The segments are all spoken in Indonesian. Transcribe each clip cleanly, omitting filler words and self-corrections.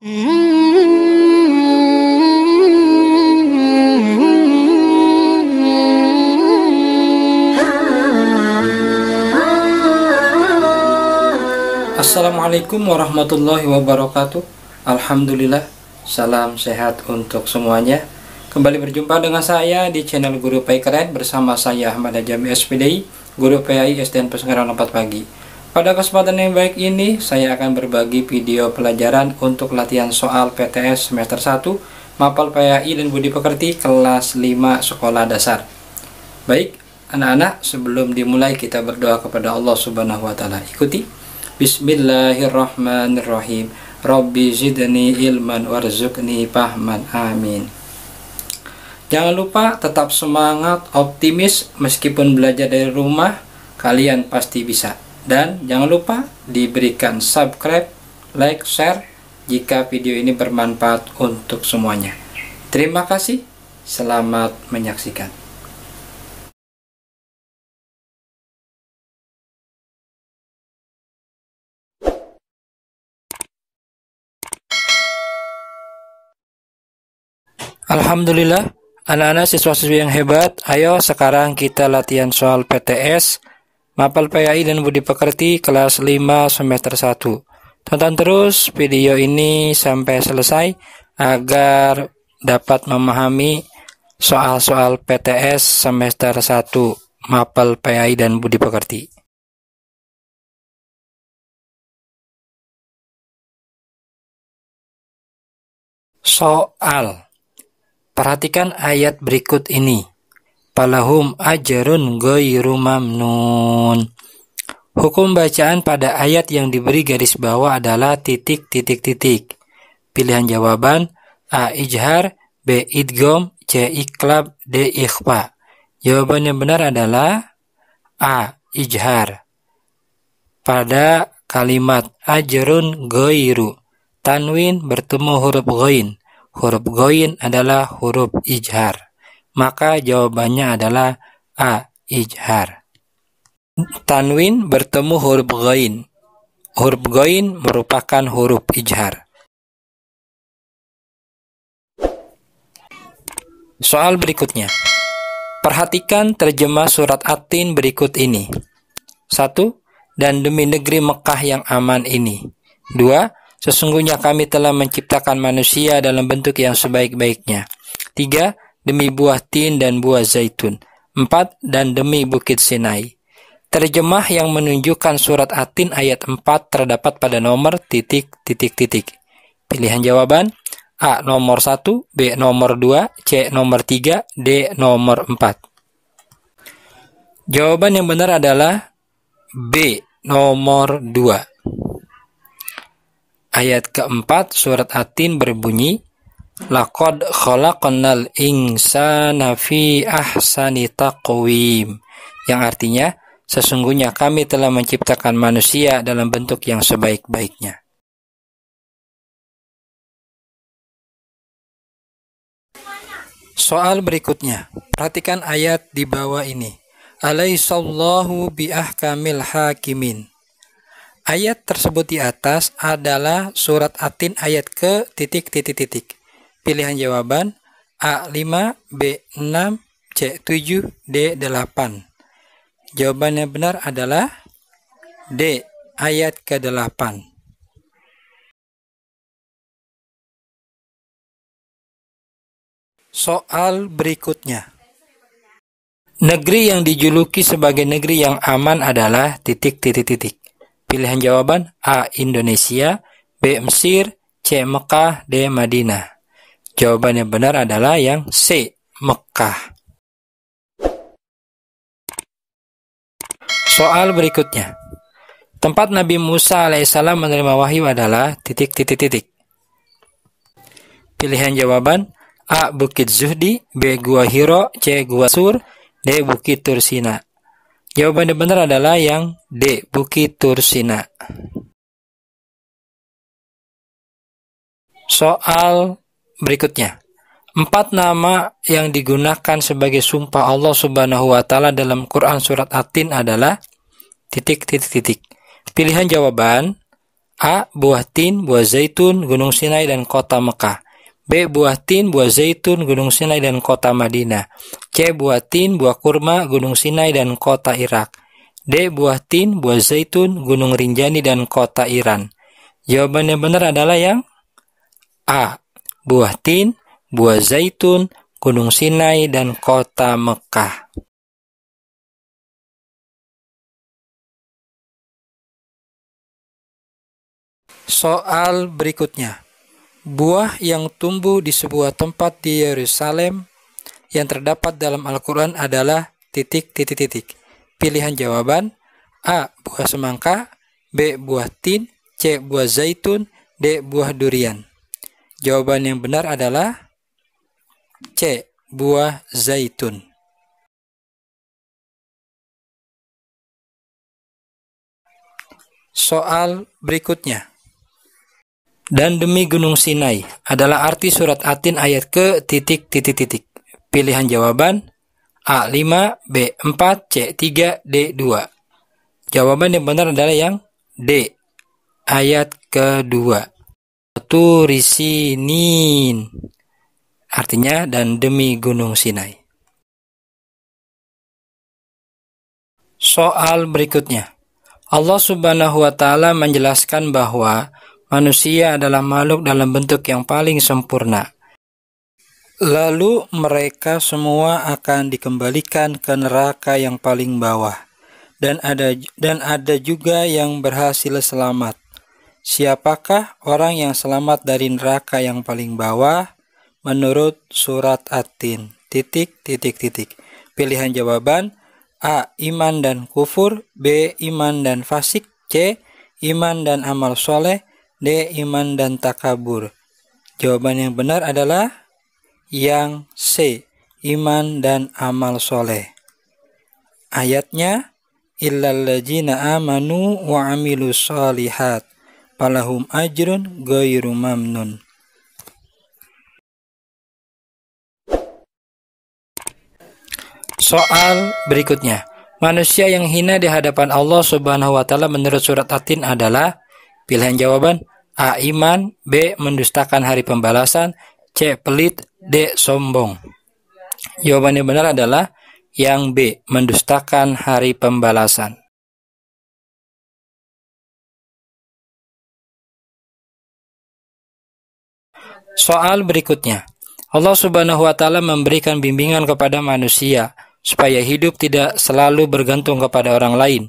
Assalamualaikum warahmatullahi wabarakatuh. Alhamdulillah, salam sehat untuk semuanya. Kembali berjumpa dengan saya di channel Guru PAI Keren bersama saya Ahmad Ajami SPDI, Guru PAI SDN Pesanggaran 4 Pagi. Pada kesempatan yang baik ini, saya akan berbagi video pelajaran untuk latihan soal PTS semester 1, Mapel PAI dan Budi Pekerti kelas 5 sekolah dasar. Baik, anak-anak, sebelum dimulai kita berdoa kepada Allah Subhanahu wa taala. Ikuti. Bismillahirrahmanirrahim. Rabbi zidni ilman warzuqni fahman. Amin. Jangan lupa tetap semangat, optimis, meskipun belajar dari rumah, kalian pasti bisa. Dan jangan lupa diberikan subscribe, like, share jika video ini bermanfaat untuk semuanya. Terima kasih, selamat menyaksikan. Alhamdulillah, anak-anak siswa-siswi yang hebat. Ayo sekarang kita latihan soal PTS, Mapel PAI dan Budi Pekerti kelas 5 semester 1. Tonton terus video ini sampai selesai agar dapat memahami soal-soal PTS semester 1, Mapel PAI dan Budi Pekerti. Soal. Perhatikan ayat berikut ini. Falahum ajrun ghairu mamnun. Hukum bacaan pada ayat yang diberi garis bawah adalah titik. Pilihan jawaban A. Ijhar, B. Idgham, C. Iqlab, D. Ikhfa. Jawaban yang benar adalah A. Ijhar. Pada kalimat ajrun ghairu, tanwin bertemu huruf ghain. Huruf ghain adalah huruf ijhar. Maka jawabannya adalah A. Ijhar. Tanwin bertemu huruf ghain. Huruf ghain merupakan huruf ijhar. Soal berikutnya. Perhatikan terjemah surat At-Tin berikut ini. 1. Dan demi negeri Mekah yang aman ini. 2. Sesungguhnya kami telah menciptakan manusia dalam bentuk yang sebaik-baiknya. 3. Demi buah tin dan buah zaitun. 4. Dan demi bukit Sinai. Terjemah yang menunjukkan surat At-Tin ayat 4 terdapat pada nomor titik. Pilihan jawaban A. Nomor 1, B. Nomor 2, C. Nomor 3, D. Nomor 4. Jawaban yang benar adalah B. Nomor 2. Ayat keempat surat At-Tin berbunyi, Laqad khalaqnal insana fi ahsani taqwim, yang artinya sesungguhnya kami telah menciptakan manusia dalam bentuk yang sebaik-baiknya. Soal berikutnya, perhatikan ayat di bawah ini. Alaihissallahu biahkamil hakimin. Ayat tersebut di atas adalah surat At-Tin ayat ke titik. Pilihan jawaban A. 5, B. 6, C. 7, D. 8. Jawaban yang benar adalah D. Ayat ke-8. Soal berikutnya. Negeri yang dijuluki sebagai negeri yang aman adalah titik. Pilihan jawaban A. Indonesia, B. Mesir, C. Mekah, D. Madinah. Jawaban yang benar adalah yang C. Mekah. Soal berikutnya. Tempat Nabi Musa alaihissalam menerima wahyu adalah titik. Pilihan jawaban A. Bukit Zuhdi, B. Gua Hiro, C. Gua Sur, D. Bukit Tursina. Jawaban yang benar adalah yang D. Bukit Tursina. Soal berikutnya. 4 nama yang digunakan sebagai sumpah Allah Subhanahu wa taala dalam Quran surat At-Tin adalah titik. Pilihan jawaban A. Buah tin, buah zaitun, Gunung Sinai, dan kota Mekah. B. Buah tin, buah zaitun, Gunung Sinai, dan kota Madinah. C. Buah tin, buah kurma, Gunung Sinai, dan kota Irak. D. Buah tin, buah zaitun, Gunung Rinjani, dan kota Iran. Jawaban yang benar adalah yang A. Buah tin, buah zaitun, Gunung Sinai, dan kota Mekah. Soal berikutnya. Buah yang tumbuh di sebuah tempat di Yerusalem yang terdapat dalam Al-Quran adalah titik. Pilihan jawaban: A. Buah semangka, B. Buah tin, C. Buah zaitun, D. Buah durian. Jawaban yang benar adalah C. Buah zaitun. Soal berikutnya. Dan demi Gunung Sinai adalah arti surat Atin ayat ke titik. Pilihan jawaban: A. 5, B. 4, C. 3, D. 2. Jawaban yang benar adalah yang D. Ayat kedua. Turi Sinin. Artinya dan demi Gunung Sinai. Soal berikutnya. Allah Subhanahu wa Ta'ala menjelaskan bahwa manusia adalah makhluk dalam bentuk yang paling sempurna. Lalu mereka semua akan dikembalikan ke neraka yang paling bawah. Dan ada juga yang berhasil selamat. Siapakah orang yang selamat dari neraka yang paling bawah? Menurut surat At-Tin. Pilihan jawaban: A. Iman dan kufur, B. Iman dan fasik, C. Iman dan amal soleh, D. Iman dan takabur. Jawaban yang benar adalah yang C. Iman dan amal soleh. Ayatnya: illalladzina amanu wa amilus shalihat falahum ajrun ghairu mamnun. Soal berikutnya. Manusia yang hina di hadapan Allah Subhanahu wa Ta'ala menurut surat At-Tin adalah pilihan jawaban: A. Iman, B. Mendustakan hari pembalasan, C. Pelit, D. Sombong. Jawaban yang benar adalah yang B. Mendustakan hari pembalasan. Soal berikutnya. Allah Subhanahu wa Ta'ala memberikan bimbingan kepada manusia supaya hidup tidak selalu bergantung kepada orang lain.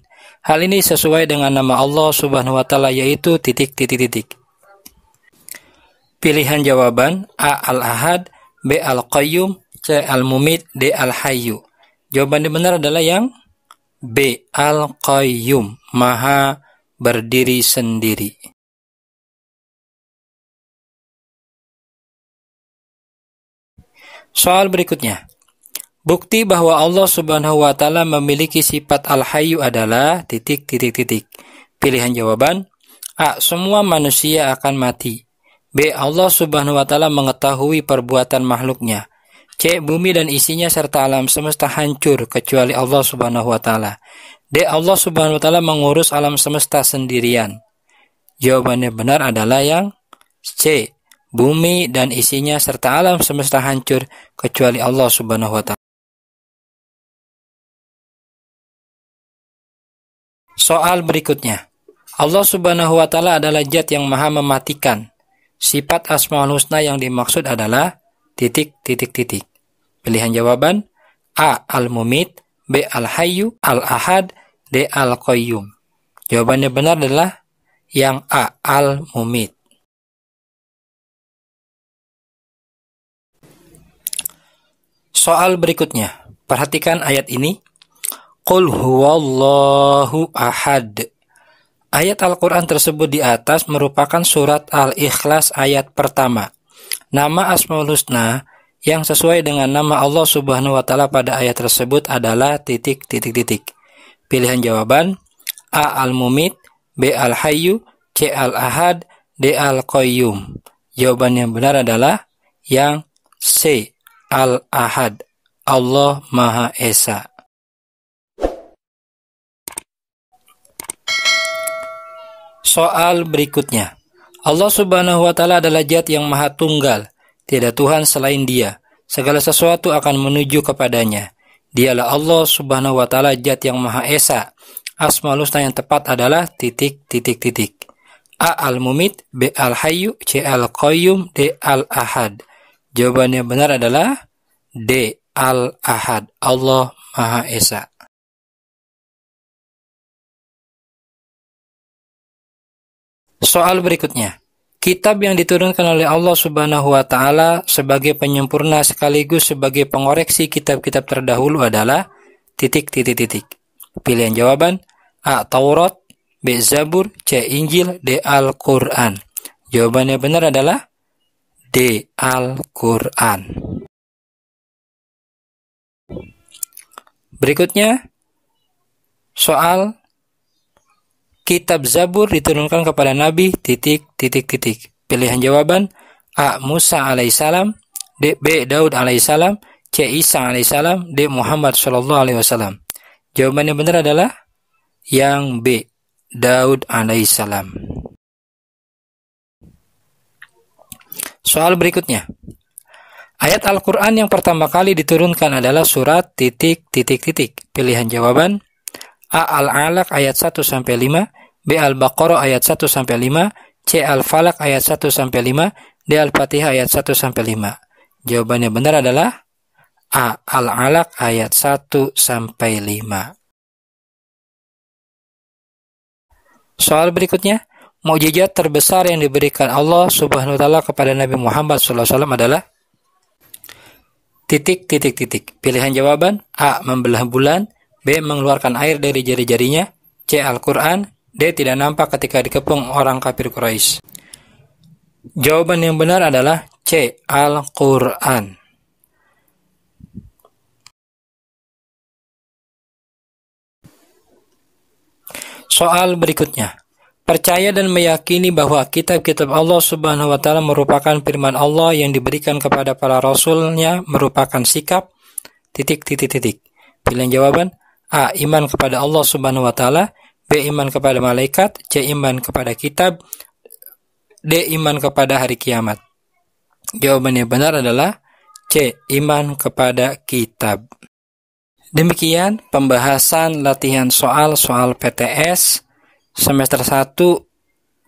Hal ini sesuai dengan nama Allah Subhanahu wa Ta'ala, yaitu titik. Pilihan jawaban: A. Al-Ahad, B. Al-Qayyum, C. Al-Mumit, D. Al-Hayyu. Jawaban yang benar adalah yang B. Al-Qayyum, Maha berdiri sendiri. Soal berikutnya. Bukti bahwa Allah Subhanahu wa Ta'ala memiliki sifat Al-Hayyu adalah titik. Pilihan jawaban: A. Semua manusia akan mati. B. Allah Subhanahu wa Ta'ala mengetahui perbuatan makhluknya. C. Bumi dan isinya serta alam semesta hancur kecuali Allah Subhanahu wa Ta'ala. D. Allah Subhanahu wa Ta'ala mengurus alam semesta sendirian. Jawabannya benar adalah yang C. Bumi dan isinya serta alam semesta hancur kecuali Allah Subhanahu wa Ta'ala. Soal berikutnya. Allah Subhanahu wa Ta'ala adalah zat yang maha mematikan. Sifat Asmaul Husna yang dimaksud adalah titik. Pilihan jawaban: A. Al-Mumit, B. Al-Hayyu, Al-Ahad, D. Al-Qayyum. Jawabannya benar adalah yang A. Al-Mumit. Soal berikutnya. Perhatikan ayat ini. Qul huwallahu ahad. Ayat Al-Quran tersebut di atas merupakan surat Al-Ikhlas ayat pertama. Nama Asmaul Husna yang sesuai dengan nama Allah Subhanahu wa Ta'ala pada ayat tersebut adalah titik. Pilihan jawaban: A. Al-Mumit, B. Al-Hayyu, C. Al-Ahad, D. Al-Qayyum. Jawaban yang benar adalah yang C. Al-Ahad, Allah Maha Esa. Soal berikutnya. Allah Subhanahu wa Ta'ala adalah Zat yang Maha Tunggal. Tidak Tuhan selain Dia. Segala sesuatu akan menuju kepadanya. Dialah Allah Subhanahu wa Ta'ala Zat yang Maha Esa. Asmaul Husna yang tepat adalah titik. A. Al-Mumit, B. Al-Hayyu, C. Al-Qayyum, D. Al-Ahad. Jawaban yang benar adalah D. Al-Ahad. Allah Maha Esa. Soal berikutnya. Kitab yang diturunkan oleh Allah Subhanahu wa Ta'ala sebagai penyempurna sekaligus sebagai pengoreksi kitab-kitab terdahulu adalah titik. Pilihan jawaban A. Taurat, B. Zabur, C. Injil, D. Al-Quran. Jawabannya benar adalah D. Al-Quran. Berikutnya, soal Kitab Zabur diturunkan kepada Nabi titik. Pilihan jawaban A. Musa alaihissalam, D. B. Daud alaihissalam, C. Isa alaihissalam, D. Muhammad sallallahu alaihi wasallam. Jawaban yang benar adalah yang B. Daud alaihissalam. Soal berikutnya. Ayat Al-Quran yang pertama kali diturunkan adalah surat titik. Pilihan jawaban A. Al-Alaq ayat 1-5, B. Al-Baqarah ayat 1-5, C. Al-Falaq ayat 1-5, D. Al-Fatihah ayat 1-5. Jawabannya benar adalah A. Al-Alaq ayat 1-5. Soal berikutnya, mukjizat terbesar yang diberikan Allah Subhanahu wa Ta'ala kepada Nabi Muhammad SAW adalah titik. Pilihan jawaban A. Membelah bulan, B. Mengeluarkan air dari jari-jarinya, C. Al-Quran, D. Tidak nampak ketika dikepung orang kafir Quraisy. Jawaban yang benar adalah C. Al-Quran. Soal berikutnya. Percaya dan meyakini bahwa kitab-kitab Allah Subhanahu wa Ta'ala merupakan firman Allah yang diberikan kepada para rasulnya merupakan sikap titik. Pilihan jawaban A. Iman kepada Allah Subhanahu wa Ta'ala, B. Iman kepada malaikat, C. Iman kepada kitab, D. Iman kepada hari kiamat. Jawaban yang benar adalah C. Iman kepada kitab. Demikian pembahasan latihan soal PTS semester 1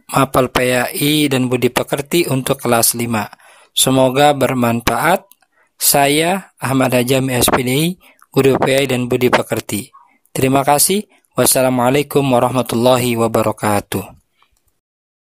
Mapel PAI dan Budi Pekerti untuk kelas 5. Semoga bermanfaat. Saya Ahmad Hajami SPDI, Guru PAI dan Budi Pekerti. Terima kasih. Wassalamualaikum warahmatullahi wabarakatuh.